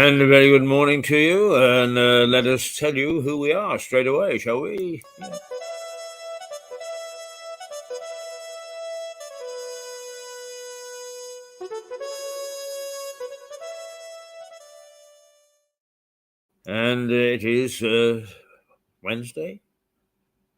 And a very good morning to you, and let us tell you who we are straight away, shall we? Yeah. And it is Wednesday?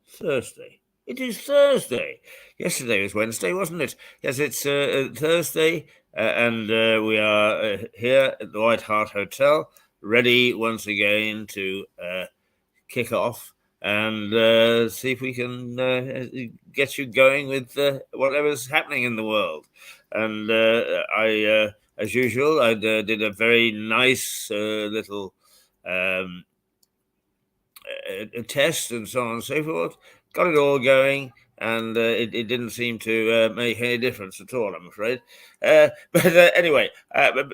Thursday. It is Thursday. Yesterday was Wednesday, wasn't it? Yes, it's Thursday, and we are here at the White Hart Hotel, ready once again to kick off and see if we can get you going with whatever's happening in the world. And I, as usual, I did a very nice little a test and so on and so forth. Got it all going, and it didn't seem to make any difference at all, I'm afraid. But anyway,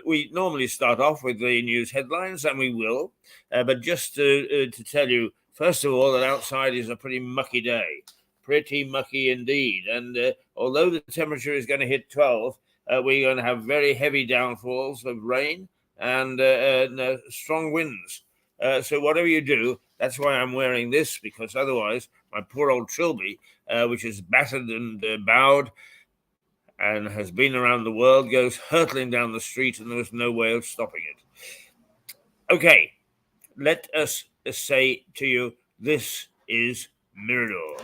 we normally start off with the news headlines, and we will. But just to tell you, first of all, that outside is a pretty mucky day. Pretty mucky indeed. And although the temperature is going to hit 12, we're going to have very heavy downfalls of rain and strong winds. So whatever you do, that's why I'm wearing this, because otherwise my poor old Trilby, which is battered and bowed and has been around the world, goes hurtling down the street and there's no way of stopping it. Okay, let us say to you, this is Mirador.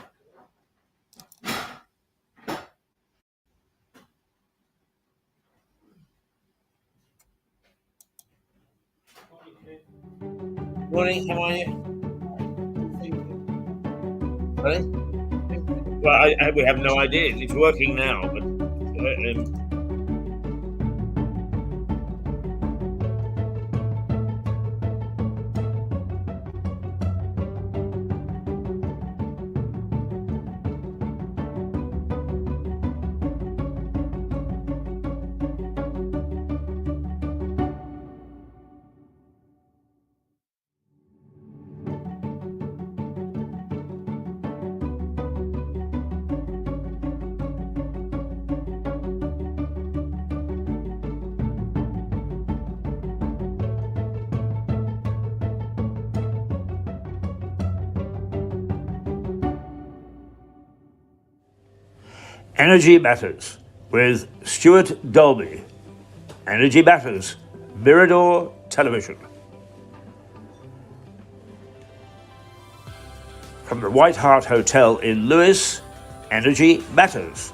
Morning, how are you? Sorry? Well, we have no idea. It's working now, but Energy Matters with Stuart Dolby. Energy Matters, Mirador Television. From the White Hart Hotel in Lewis, Energy Matters.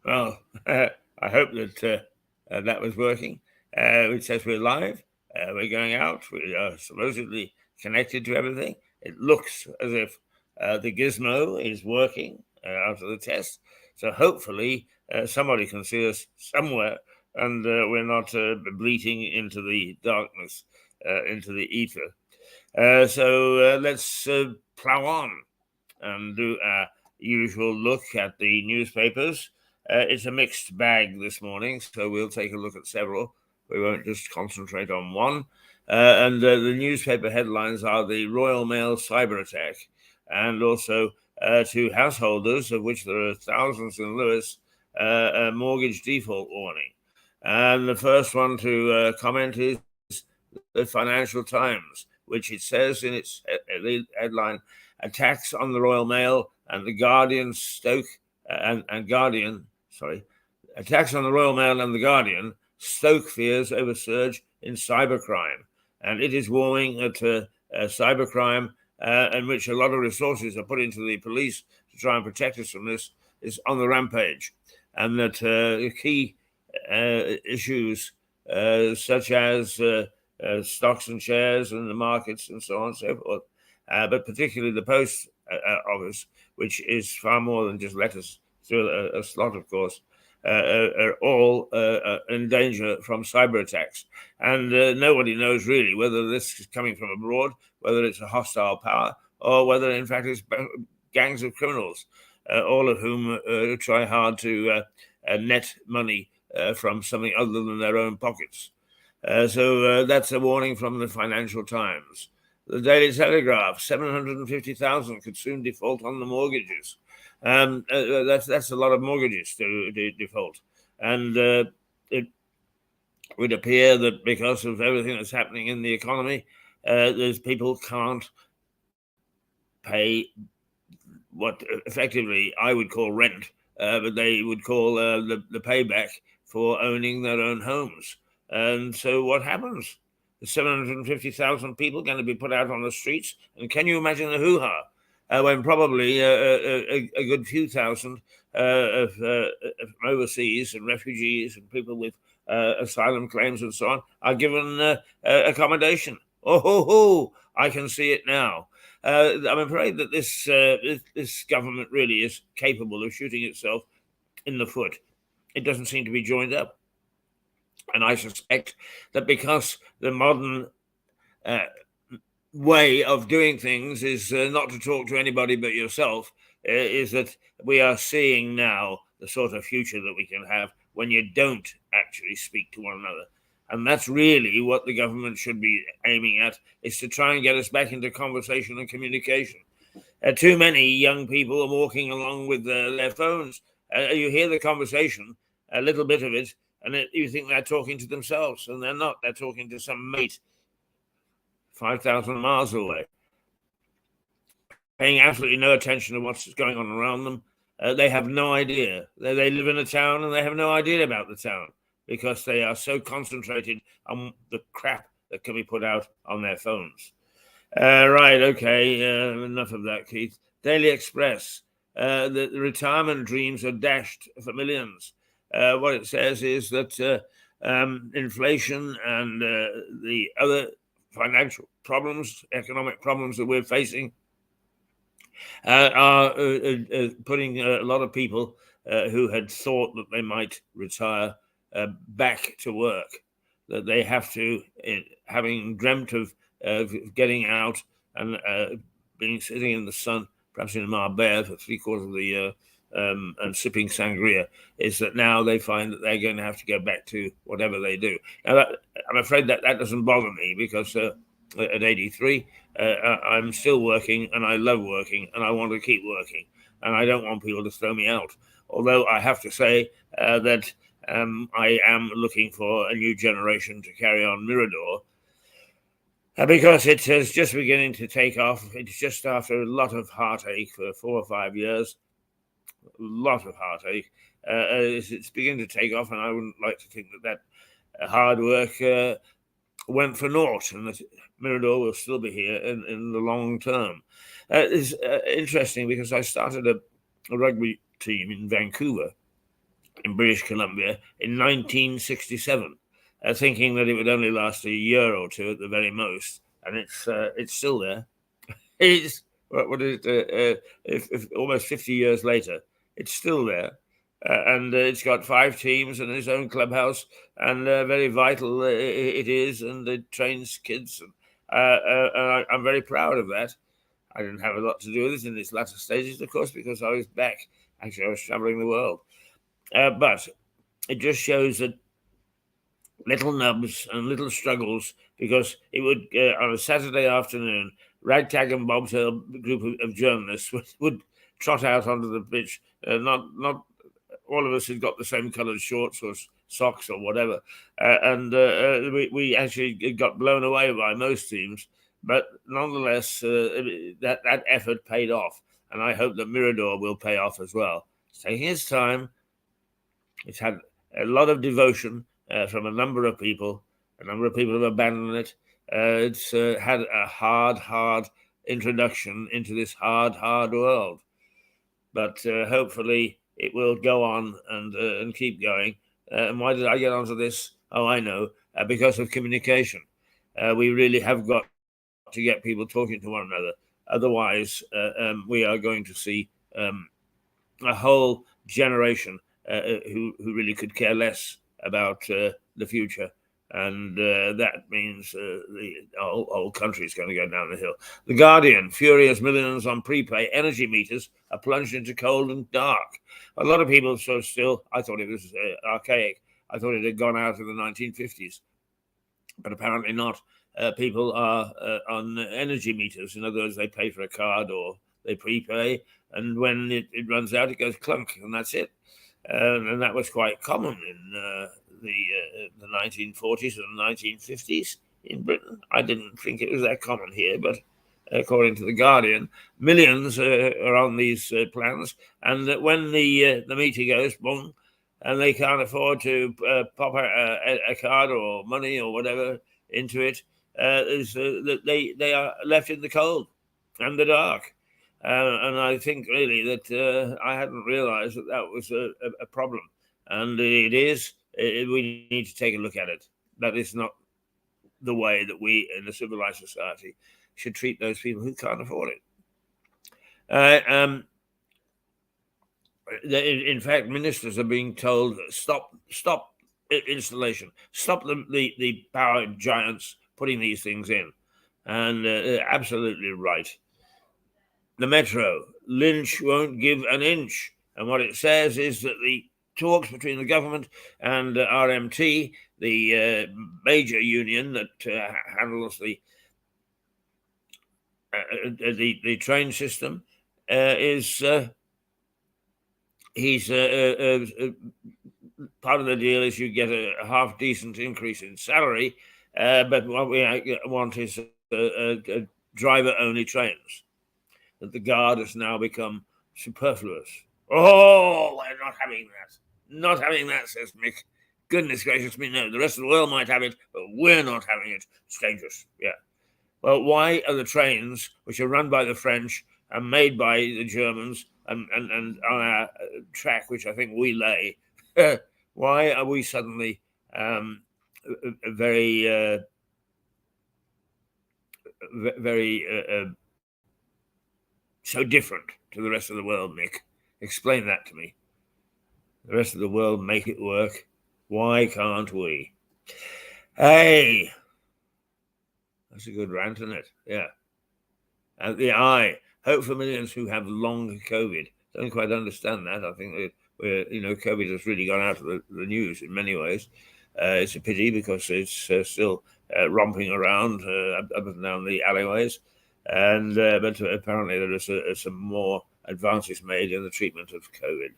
Well, I hope that that was working. It says we're live. We're going out. We are supposedly connected to everything. It looks as if the gizmo is working after the test. So hopefully somebody can see us somewhere, and we're not bleating into the darkness, into the ether. So let's plow on and do our usual look at the newspapers. It's a mixed bag this morning, so we'll take a look at several. We won't just concentrate on one. And the newspaper headlines are the Royal Mail cyber attack, and also to householders, of which there are thousands in Lewis, a mortgage default warning. And the first one to comment is the Financial Times, which it says in its headline, attacks on the Royal Mail and the Guardian attacks on the Royal Mail and the Guardian stoke fears over surge in cybercrime, and it is warning that cybercrime, in which a lot of resources are put into the police to try and protect us from this, is on the rampage, and that key issues such as stocks and shares and the markets and so on and so forth, but particularly the post office, which is far more than just letters through a slot, of course, are all in danger from cyber attacks. And nobody knows really whether this is coming from abroad, whether it's a hostile power, or whether in fact it's gangs of criminals, all of whom try hard to net money from something other than their own pockets. So that's a warning from the Financial Times. The Daily Telegraph: 750,000 could soon default on the mortgages. That's a lot of mortgages to default, and it would appear that because of everything that's happening in the economy, there's people can't pay what effectively I would call rent, but they would call the payback for owning their own homes. And so what happens? The 750,000 people going to be put out on the streets, and can you imagine the hoo-ha when probably a good few thousand from overseas and refugees and people with asylum claims and so on are given accommodation? Oh, ho, ho, I can see it now. I'm afraid that this government really is capable of shooting itself in the foot. It doesn't seem to be joined up. And I suspect that because the modern way of doing things is not to talk to anybody but yourself, is that we are seeing now the sort of future that we can have when you don't actually speak to one another. And that's really what the government should be aiming at, is to try and get us back into conversation and communication. Too many young people are walking along with their phones. You hear the conversation, a little bit of it, and you think they're talking to themselves, and they're not. They're talking to some mate 5,000 miles away, paying absolutely no attention to what's going on around them. They have no idea. They live in a town, and they have no idea about the town because they are so concentrated on the crap that can be put out on their phones. Right, okay, enough of that, Keith. Daily Express: the retirement dreams are dashed for millions. What it says is that inflation and the other financial problems, economic problems that we're facing are putting a lot of people who had thought that they might retire back to work, that they have to, having dreamt of getting out and being sitting in the sun, perhaps in Marbella for 3/4 of the year, and sipping sangria, is that now they find that they're going to have to go back to whatever they do. Now, I'm afraid that doesn't bother me because at 83, I'm still working and I love working and I want to keep working. and I don't want people to throw me out. Although I have to say that I am looking for a new generation to carry on Mirador, because it is just beginning to take off. It's just after a lot of heartache for 4 or 5 years, a lot of heartache. It's beginning to take off, and I wouldn't like to think that hard work went for naught, and that Mirador will still be here in the long term. It's interesting because I started a rugby team in Vancouver, in British Columbia, in 1967, thinking that it would only last a year or two at the very most, and it's still there. It's what is it? If almost 50 years later, it's still there, and it's got 5 teams and its own clubhouse, and very vital it is, and it trains kids, and I'm very proud of that. I didn't have a lot to do with it in its latter stages, of course, because I was back. Actually, I was traveling the world, but it just shows that little nubs and little struggles, because it would on a Saturday afternoon, ragtag and bobtail group of journalists would trot out onto the pitch. Not all of us had got the same coloured shorts or socks or whatever, and we actually got blown away by most teams. But nonetheless, that effort paid off, and I hope that Mirador will pay off as well. It's taking its time. It's had a lot of devotion from a number of people. A number of people have abandoned it. It's had a hard introduction into this hard world. But hopefully it will go on and keep going. And why did I get onto this? Oh, I know. Because of communication. We really have got to get people talking to one another. Otherwise, we are going to see a whole generation who really could care less about the future, and that means the whole country is going to go down the hill. The Guardian: furious millions on prepay energy meters are plunged into cold and dark. A lot of people still. I thought it was archaic. I thought it had gone out in the 1950s, but apparently not. People are on energy meters. In other words, they pay for a card or they prepay, and when it runs out, it goes clunk, and that's it. And that was quite common in the 1940s and 1950s in Britain. I didn't think it was that common here, but according to the Guardian, millions are on these plans, and that when the meter goes boom, and they can't afford to pop a card or money or whatever into it, they are left in the cold and the dark. And I think really that I hadn't realized that was a problem. And it is. We need to take a look at it. That is not the way that we in a civilized society should treat those people who can't afford it. In fact, ministers are being told, stop installation, stop the power giants putting these things in. And absolutely right. The Metro: Lynch won't give an inch. And what it says is that the talks between the government and RMT, the major union that handles the train system, is he's part of the deal is you get a half decent increase in salary, but what we want is driver only trains. That the Guard has now become superfluous. Oh, we're not having that. Not having that, says Mick. Goodness gracious me, no. The rest of the world might have it, but we're not having it. It's dangerous. Yeah. Well, why are the trains, which are run by the French and made by the Germans, and on our track, which I think we lay, why are we suddenly very so different to the rest of the world, Nick? Explain that to me. The rest of the world make it work. Why can't we? Hey, that's a good rant, isn't it? Yeah. And the eye: hope for millions who have long COVID. Don't quite understand that. I think that COVID has really gone out of the news in many ways. It's a pity because it's still romping around up and down the alleyways. And but apparently there is some more advances made in the treatment of COVID.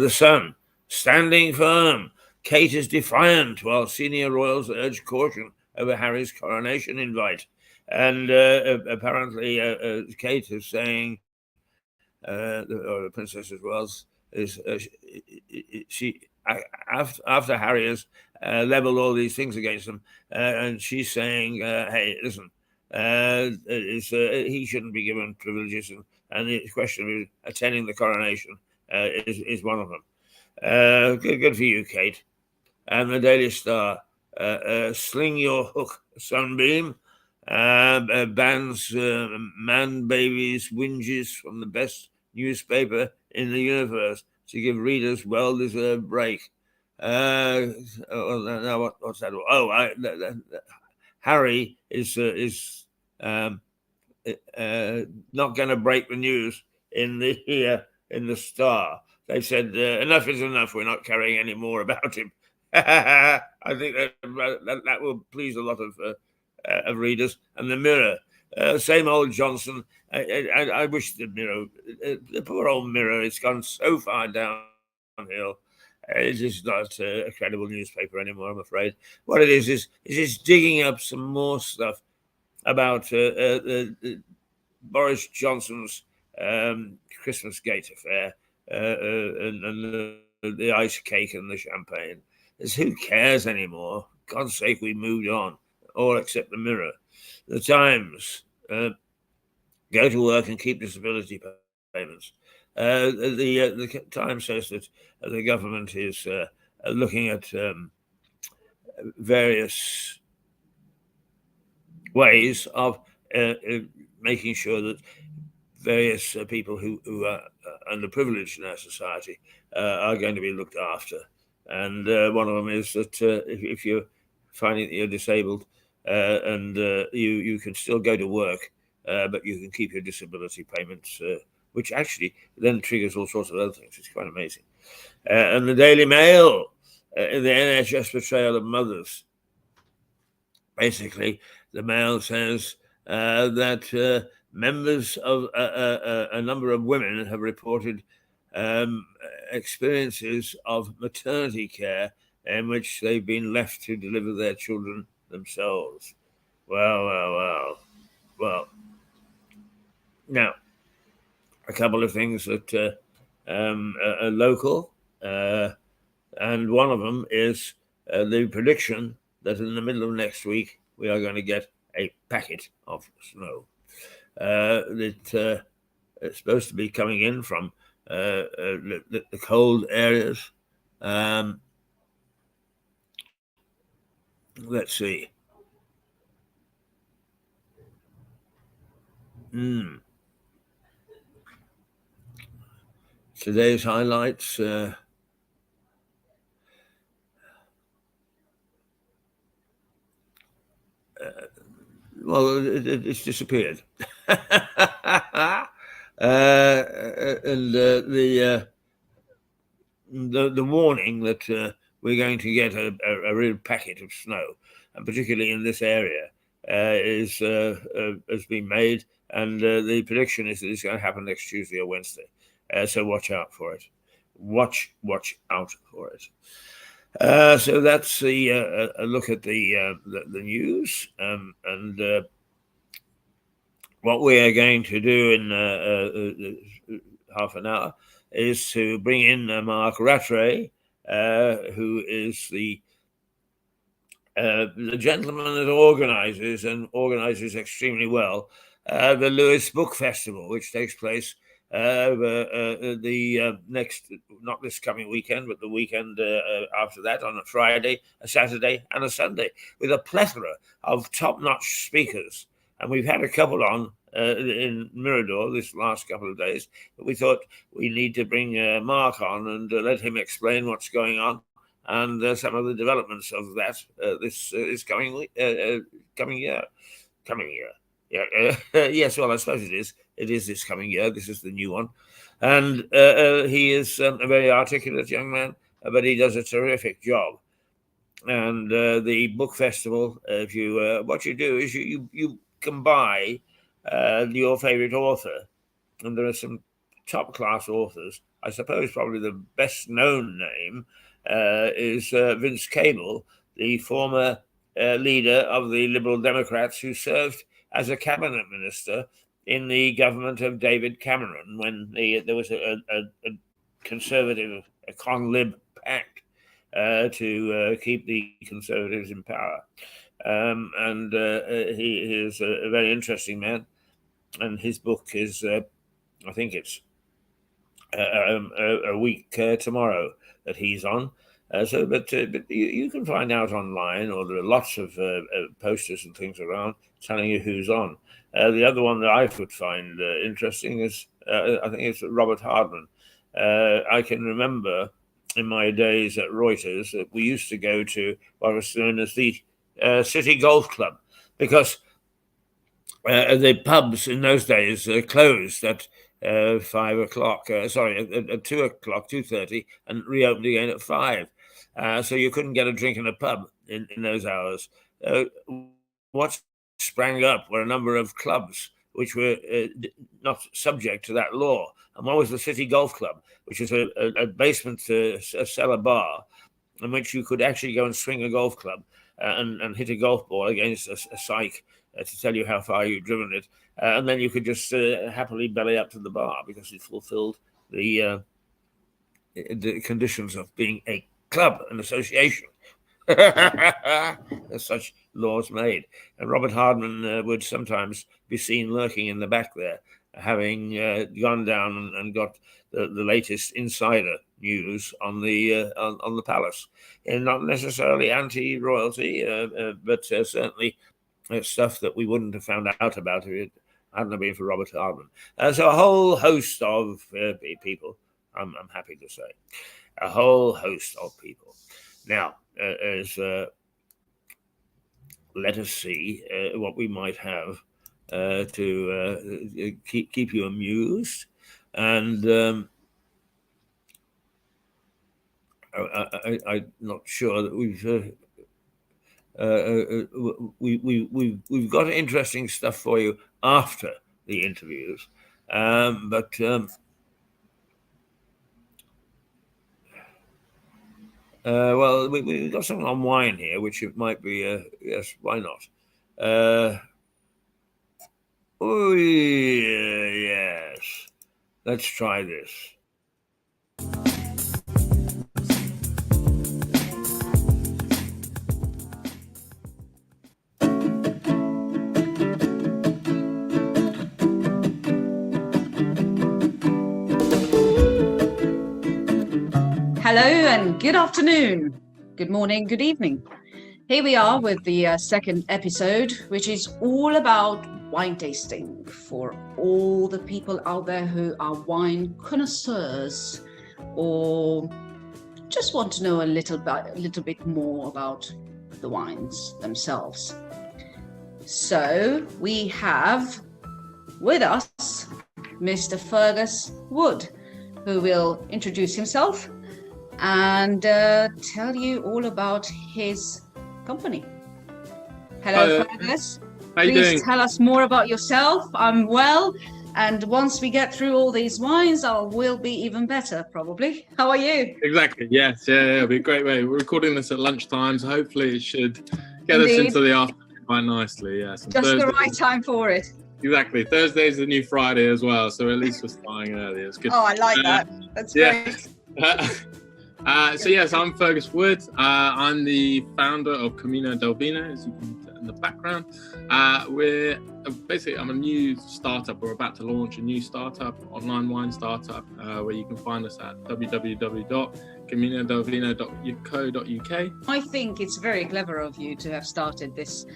The Sun, standing firm. Kate is defiant while senior royals urge caution over Harry's coronation invite. And apparently, Kate is saying, or the Princess as well, is she after Harry has leveled all these things against him, and she's saying, "Hey, listen, he shouldn't be given privileges, and the question of attending the coronation is one of them." Good for you, Kate. And the Daily Star, sling your hook, Sunbeam. Bans man babies whinges from the best newspaper in the universe to give readers well-deserved break. Now what's that? Oh, Harry is not going to break the news in the Star. They said enough is enough. We're not carrying any more about him. I think that will please a lot of readers. And the Mirror, same old Johnson. I wish the Mirror, the poor old Mirror, it's gone so far downhill. It's just not a credible newspaper anymore, I'm afraid. What it is it's digging up some more stuff about Boris Johnson's Christmas Gate affair and the ice cake and the champagne. Who cares anymore? God's sake, we moved on, all except the Mirror. The Times, go to work and keep disability payments. The Times says that the government is looking at various ways of making sure that various people who are underprivileged in our society are going to be looked after. And one of them is that if you're finding that you're disabled and you can still go to work, but you can keep your disability payments, which actually then triggers all sorts of other things. It's quite amazing. And the Daily Mail, the NHS betrayal of mothers. Basically, the Mail says that members of a number of women have reported experiences of maternity care in which they've been left to deliver their children themselves. Well. Now, a couple of things that are local, and one of them is the prediction that in the middle of next week we are going to get a packet of snow. It's supposed to be coming in from the cold areas. Let's see. Today's highlights. Well, it's disappeared. And the warning that we're going to get a real packet of snow, and particularly in this area, has been made, and the prediction is that it's going to happen next Tuesday or Wednesday. So watch out for it. Watch out for it. So that's a look at the news, and what we are going to do in half an hour is to bring in Mark Rattray, who is the gentleman that organizes extremely well the Lewis Book Festival, which takes place the next, not this coming weekend, but the weekend after that, on a Friday, a Saturday, and a Sunday, with a plethora of top-notch speakers. And we've had a couple on in Mirador this last couple of days, but we thought we need to bring Mark on and let him explain what's going on and some of the developments of that this coming year. Yes, well, I suppose it is. It is this coming year. This is the new one. And he is a very articulate young man, but he does a terrific job. And the book festival, what you do is you can buy your favorite author, and there are some top-class authors. I suppose probably the best-known name is Vince Cable, the former leader of the Liberal Democrats who served as a cabinet minister in the government of David Cameron when there was a conservative, a con-lib pact to keep the Conservatives in power. And he is a very interesting man. And his book is, I think it's a week tomorrow that he's on. But you can find out online, or there are lots of posters and things around telling you who's on. The other one that I would find interesting is, I think it's Robert Hardman. I can remember in my days at Reuters that we used to go to what was known as the City Golf Club, because the pubs in those days closed at 5 o'clock, at 2 o'clock, 2:30, and reopened again at 5. So you couldn't get a drink in a pub in those hours. What sprang up were a number of clubs which were not subject to that law. And one was the City Golf Club, which is a basement cellar bar in which you could actually go and swing a golf club and hit a golf ball against a cyc to tell you how far you'd driven it. And then you could just happily belly up to the bar because it fulfilled the conditions of being a club, an association. As such laws made. And Robert Hardman would sometimes be seen lurking in the back there, having gone down and got the latest insider news on the palace. And not necessarily anti-royalty, but certainly stuff that we wouldn't have found out about if it hadn't been for Robert Hardman. So a whole host of people, I'm happy to say, a whole host of people. Now, let us see what we might have to keep you amused, and I'm not sure that we've got interesting stuff for you after the interviews, but. Well, we've got something on wine here, which it might be, yes, why not? Oh, yes. Let's try this. Hello and good afternoon, good morning, good evening. Here we are with the second episode, which is all about wine tasting for all the people out there who are wine connoisseurs or just want to know a little bit more about the wines themselves. So we have with us Mr. Fergus Wood, who will introduce himself and tell you all about his company. Hello, Fergus. How you Please doing? Tell us more about yourself. I'm well, and once we get through all these wines, we'll be even better, probably. How are you? Exactly. Yes. Yeah. It'll be a great way. We're recording this at lunchtime, so hopefully it should get us into the afternoon quite nicely. Yes. Just the right time for it. Exactly. Thursday is the new Friday as well, so at least we're starting early. It's good. Oh, I like that. That's great. So yes, I'm Fergus Wood. I'm the founder of Camino del Vino, as you can see in the background. I'm a new startup. We're about to launch a new startup, online wine startup, where you can find us at www.caminodelvino.co.uk. I think it's very clever of you to have started this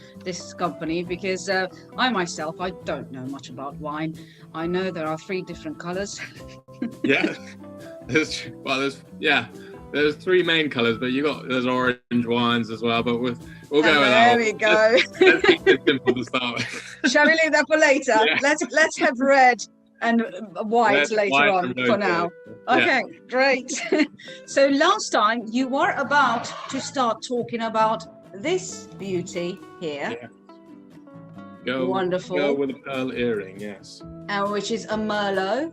company, because I myself, I don't know much about wine. I know there are 3 different colors. Yeah. There's 3 main colours, but there's orange wines as well. But we'll go with that. There we go. Let's keep it simple to start with. Shall we leave that for later? Yeah. Let's have red and white later on. For now. Okay, great. So last time you were about to start talking about this beauty here. Yeah. Wonderful. Go with a pearl earring, yes. Which is a Merlot.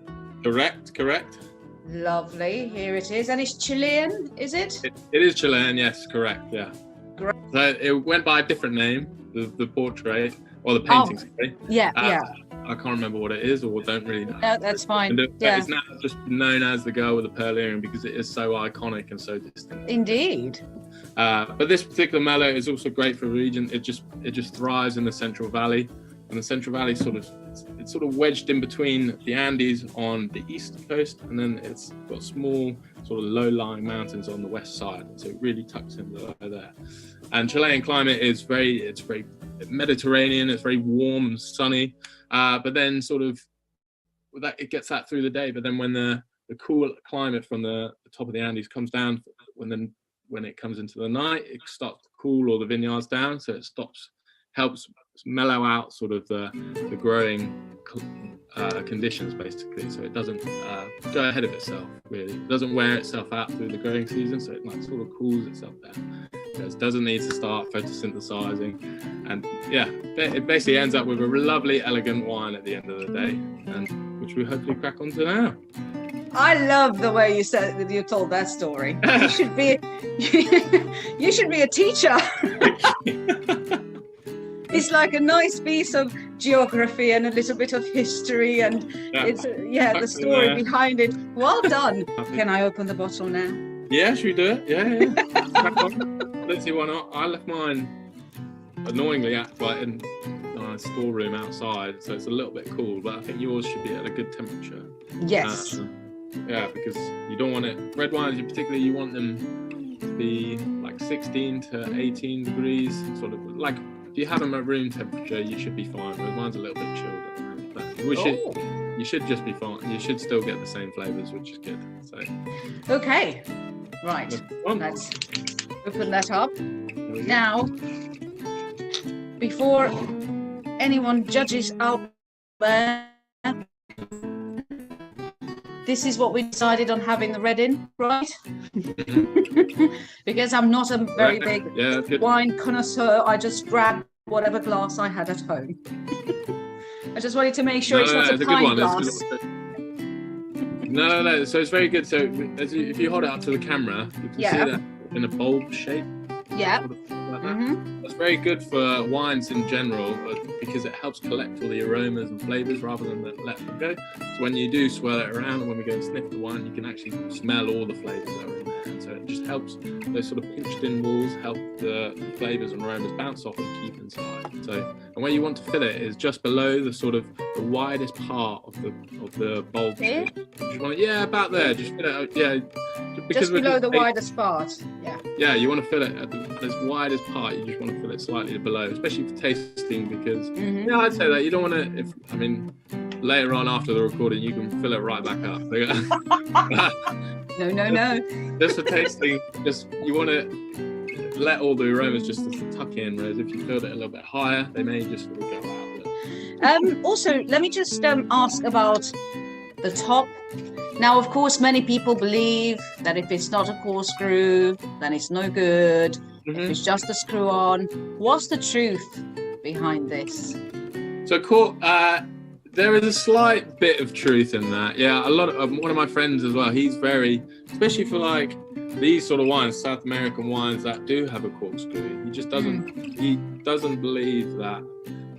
Correct. Lovely. Here it is. And it's Chilean, is it? It is Chilean, yes, correct, yeah. Great. So it went by a different name, the portrait, or the painting, sorry. Yeah. I can't remember what it is, or don't really know. No, that's fine. But Yeah. it's now just known as the girl with the pearl earring because it is so iconic and so distinct. Indeed. But this particular mallow is also great for a region. It just thrives in the Central Valley, and the Central Valley it's sort of wedged in between the Andes on the east coast, and then it's got small sort of low-lying mountains on the west side. So it really tucks in below there. And Chilean climate is very Mediterranean. It's very warm and sunny, but then sort of it gets that through the day. But then when the cool climate from the top of the Andes comes down, when it comes into the night, it starts to cool all the vineyards down, so it helps mellow out sort of the growing conditions, basically. So it doesn't go ahead of itself, really. It doesn't wear itself out through the growing season, so it sort of cools itself down. It doesn't need to start photosynthesizing, and it basically ends up with a lovely, elegant wine at the end of the day, and which we hopefully crack onto now. I love the way you told that story. You should be a teacher. It's like a nice piece of geography and a little bit of history, and the story behind it. Well done. Can I open the bottle now? Yeah, should we do it? Yeah. Let's see, why not? I left mine annoyingly in my storeroom outside, so it's a little bit cool, but I think yours should be at a good temperature. Yes. Because you don't want it. Red wines, particularly, you want them to be like 16 to 18 degrees, sort of like. If you have them at room temperature, you should be fine. Red wine's a little bit chilled at the moment, but you should just be fine. You should still get the same flavors, which is good. So. Okay. Right. Let's open that up. Now, before anyone judges out there, this is what we decided on having the red in, right? Because I'm not a very big wine connoisseur. I just grabbed whatever glass I had at home. I just wanted to make sure it's not a pint glass. No. So it's very good. So if you hold it up to the camera, you can see that in a bulb shape. Yeah. Like that. That's very good for wines in general, because it helps collect all the aromas and flavors rather than let them go. So when you do swirl it around, and when we go and sniff the wine, you can actually smell all the flavors that are in there. And so it just helps those sort of pinched in walls help the flavors and aromas bounce off and keep inside. So, and where you want to fill it is just below the sort of the widest part of the bulb shape. Just want about there. Just fill it out, just below the widest part. Yeah, you want to fill it at as wide as part. You just want to fill it slightly below, especially for tasting, because I'd say that you don't want to. Later on after the recording, you can fill it right back up. No. Just for tasting, you want to let all the aromas just tuck in. Whereas if you filled it a little bit higher, they may just sort of go out. Also, let me just ask about the top. Now, of course, many people believe that if it's not a corkscrew, then it's no good. If it's just a screw on. What's the truth behind this? So, there is a slight bit of truth in that. Yeah, a lot of one of my friends as well. He's very, especially for like these sort of wines, South American wines that do have a corkscrew. He just doesn't. He doesn't believe that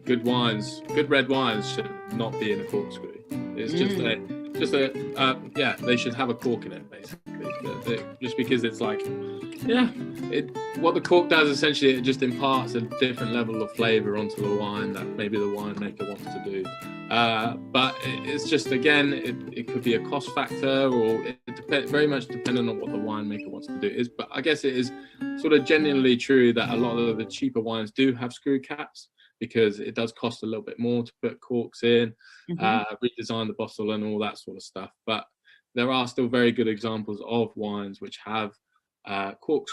good red wines should not be in a corkscrew. It's they should have a cork in it, basically. Just because it's like, what the cork does essentially, it just imparts a different level of flavour onto the wine that maybe the winemaker wants to do. But it's just, again, it could be a cost factor, or it very much dependent on what the winemaker wants to do. But I guess it is sort of genuinely true that a lot of the cheaper wines do have screw caps, because it does cost a little bit more to put corks in, redesign the bottle and all that sort of stuff. But there are still very good examples of wines which have corks,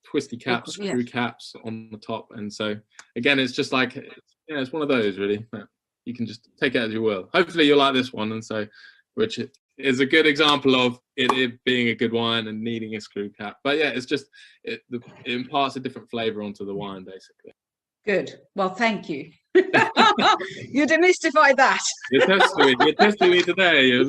twisty caps, screw caps on the top. And so, again, it's just like, it's one of those, really. You can just take it as you will. Hopefully you'll like this one, and so, which is a good example of it being a good wine and needing a screw cap. But yeah, it's just, it imparts a different flavour onto the wine, basically. Good. Well, thank you. You demystified that. You're testing me today.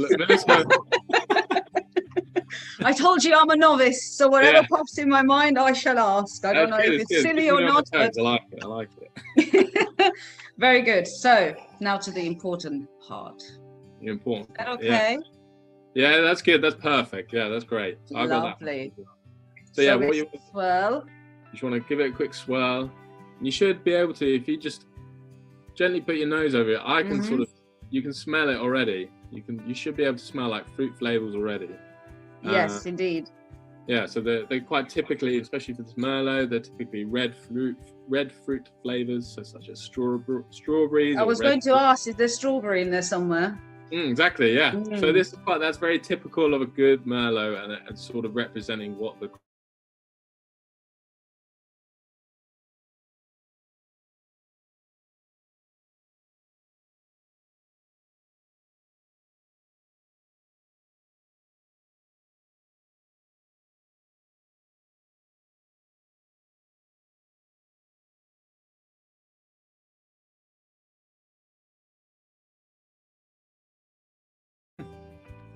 I told you I'm a novice, so whatever Yeah. pops in my mind, I shall ask. I don't know if it's silly or not. But... I like it. Very good. So now to the important part. The important. Is that okay? Yeah, that's good. That's perfect. Yeah, that's great. I got Lovely. that. So yeah, what you swirl. You just want to give it a quick swirl. And you should be able to, if you just gently put your nose over it, I can sort of, you can smell it already. You should be able to smell like fruit flavors already. Yes, indeed. Yeah, so they're quite typically, especially for this Merlot, they're typically red fruit flavors, so such as strawberries. I was going to ask, is there strawberry in there somewhere? Exactly, yeah. So that's very typical of a good Merlot and sort of representing what the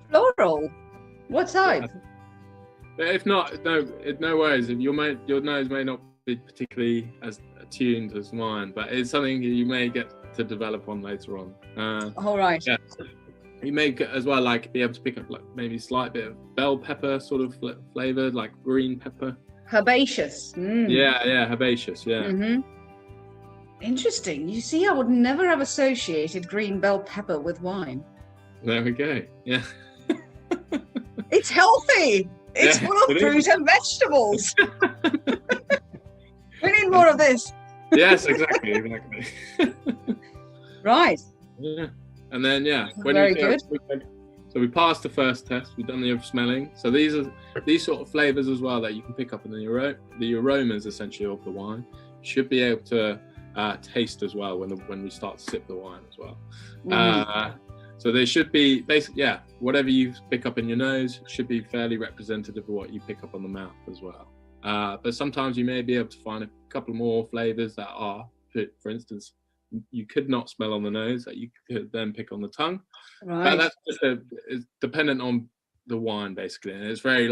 Floral. What type? But if not, no worries. If your nose may not be particularly as attuned as mine, but it's something you may get to develop on later on. All right. Yeah. You may as well be able to pick up maybe a slight bit of bell pepper sort of flavor, like green pepper. Herbaceous. Yeah, herbaceous. Yeah. Interesting. You see, I would never have associated green bell pepper with wine. There we go. Yeah. It's healthy. It's full of fruit and vegetables. We need more of this. Yes, exactly. Right. Yeah. And then very good. So we passed the first test. We've done the smelling. So these sort of flavors as well that you can pick up in the aromas essentially of the wine. You should be able to taste as well when we start to sip the wine as well. So they should be basically, whatever you pick up in your nose should be fairly representative of what you pick up on the mouth as well. But sometimes you may be able to find a couple more flavors that are, for instance, you could not smell on the nose that you could then pick on the tongue. Right. But that's just it's dependent on the wine basically, and it's very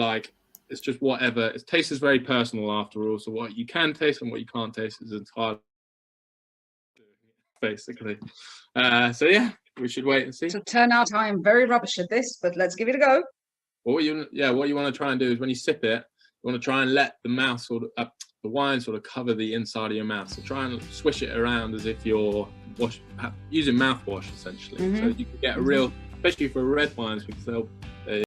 it's just whatever. Taste is very personal after all. So what you can taste and what you can't taste is entirely basically. So yeah, we should wait and see. So turn out I am very rubbish at this, but let's give it a go. What you want to try and do is when you sip it, you want to try and let the mouth the wine sort of cover the inside of your mouth. So try and swish it around as if you're using mouthwash essentially. So you can get a real, especially for red wines, because